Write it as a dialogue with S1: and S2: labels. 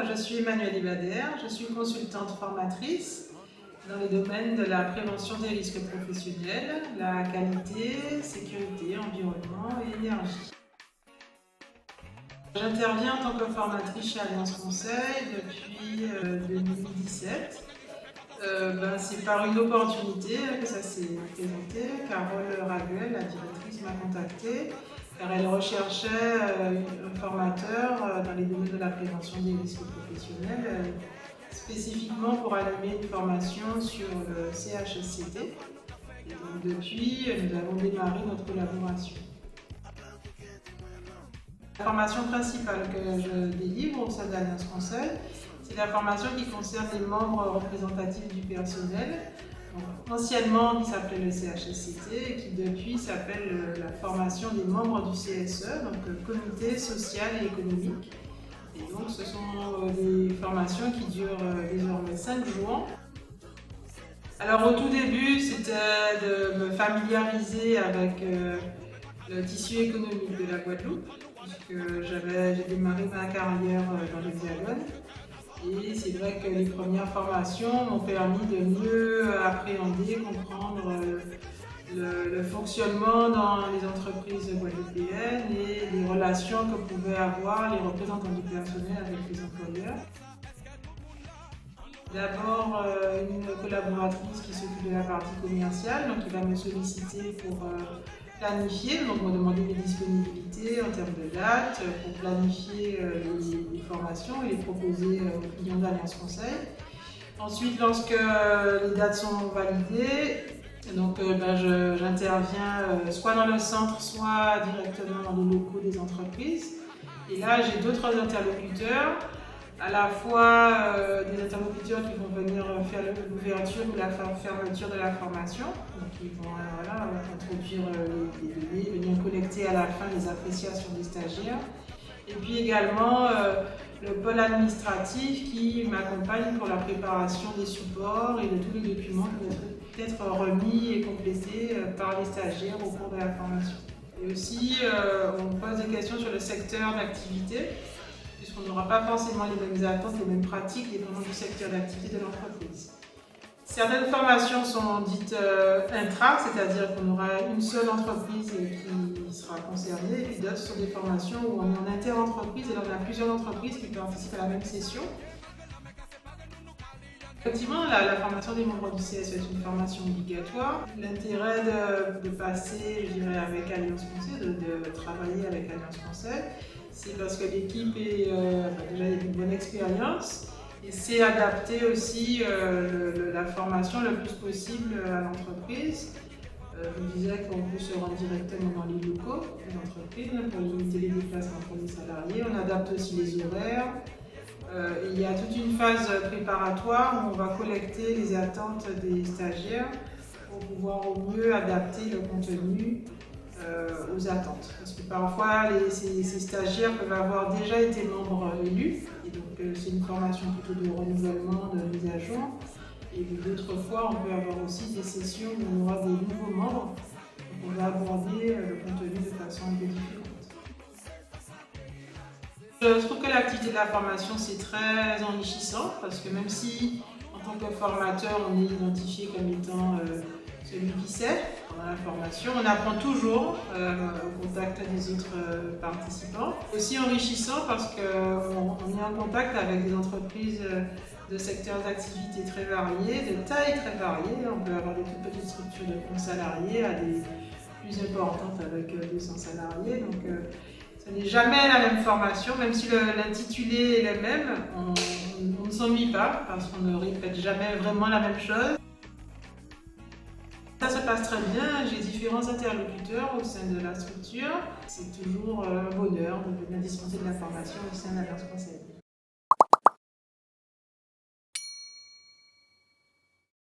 S1: je suis Emmanuelle Ibader, je suis consultante formatrice dans les domaines de la prévention des risques professionnels, la qualité, sécurité, environnement et énergie. J'interviens en tant que formatrice chez Alliance Conseil depuis 2017. C'est par une opportunité que ça s'est présenté. Carole Raguel, la directrice, m'a contactée car elle recherchait un formateur dans les domaines de la prévention des risques professionnels, spécifiquement pour animer une formation sur le CHSCT. Et donc depuis, nous avons démarré notre collaboration. La formation principale que je délivre au sein d'Alliance Conseil, c'est la formation qui concerne les membres représentatifs du personnel, anciennement qui s'appelait le CHSCT et qui depuis s'appelle la formation des membres du CSE, donc Comité social et économique. Et donc ce sont des formations qui durent désormais 5 jours. Alors au tout début, c'était de me familiariser avec le tissu économique de la Guadeloupe, puisque j'ai démarré ma carrière dans l'Hexagone. Et c'est vrai que les premières formations m'ont permis de mieux appréhender, comprendre le fonctionnement dans les entreprises guadeloupéennes et les relations que pouvaient avoir les représentants du personnel avec les employeurs. D'abord, une collaboratrice qui s'occupe de la partie commerciale, donc qui va me solliciter pour planifier, donc me demander mes disponibilités en termes de dates, pour planifier les formations et les proposer aux clients d'Alliance Conseil. Ensuite, lorsque les dates sont validées, donc, j'interviens soit dans le centre, soit directement dans les locaux des entreprises. Et là, j'ai d'autres interlocuteurs, à la fois des interlocuteurs qui vont venir faire l'ouverture ou la fermeture de la formation. Donc ils vont introduire les données, venir collecter à la fin les appréciations des stagiaires. Et puis également le pôle administratif qui m'accompagne pour la préparation des supports et de tous les documents qui doivent être remis et complétés par les stagiaires au cours de la formation. Et aussi, on pose des questions sur le secteur d'activité, puisqu'on n'aura pas forcément les mêmes attentes, les mêmes pratiques dépendant du secteur d'activité de l'entreprise. Certaines formations sont dites intra, c'est-à-dire qu'on aura une seule entreprise qui sera concernée, et puis d'autres sont des formations où on est en inter-entreprise et là on a plusieurs entreprises qui participent à la même session. Effectivement, la formation des membres du CSE est une formation obligatoire. L'intérêt de passer, je dirais, avec Alliance Conseil, de travailler avec Alliance Conseil, c'est parce que l'équipe a déjà une bonne expérience et c'est adapter aussi la formation le plus possible à l'entreprise. Je disais qu'on peut se rendre directement dans les locaux de l'entreprise pour limiter les déplacements pour les salariés. On adapte aussi les horaires. Il y a toute une phase préparatoire où on va collecter les attentes des stagiaires pour pouvoir au mieux adapter le contenu aux attentes. Parce que parfois, ces stagiaires peuvent avoir déjà été membres élus, et donc c'est une formation plutôt de renouvellement, de mise à jour. Et d'autres fois, on peut avoir aussi des sessions où on aura des nouveaux membres, donc on va aborder le contenu de façon un peu différente. Je trouve que l'activité de la formation c'est très enrichissant parce que même si en tant que formateur on est identifié comme étant celui qui sait pendant la formation, on apprend toujours au contact des autres participants. C'est aussi enrichissant parce qu'on est en contact avec des entreprises de secteurs d'activité très variés, de tailles très variées. On peut avoir des toutes petites structures de 11 salariés à des plus importantes avec 200 salariés. Donc, ce n'est jamais la même formation, même si l'intitulé est le même, on ne s'ennuie pas parce qu'on ne répète jamais vraiment la même chose. Ça se passe très bien, j'ai différents interlocuteurs au sein de la structure. C'est toujours un bonheur de venir dispenser de la formation au sein d'Alliance Conseil.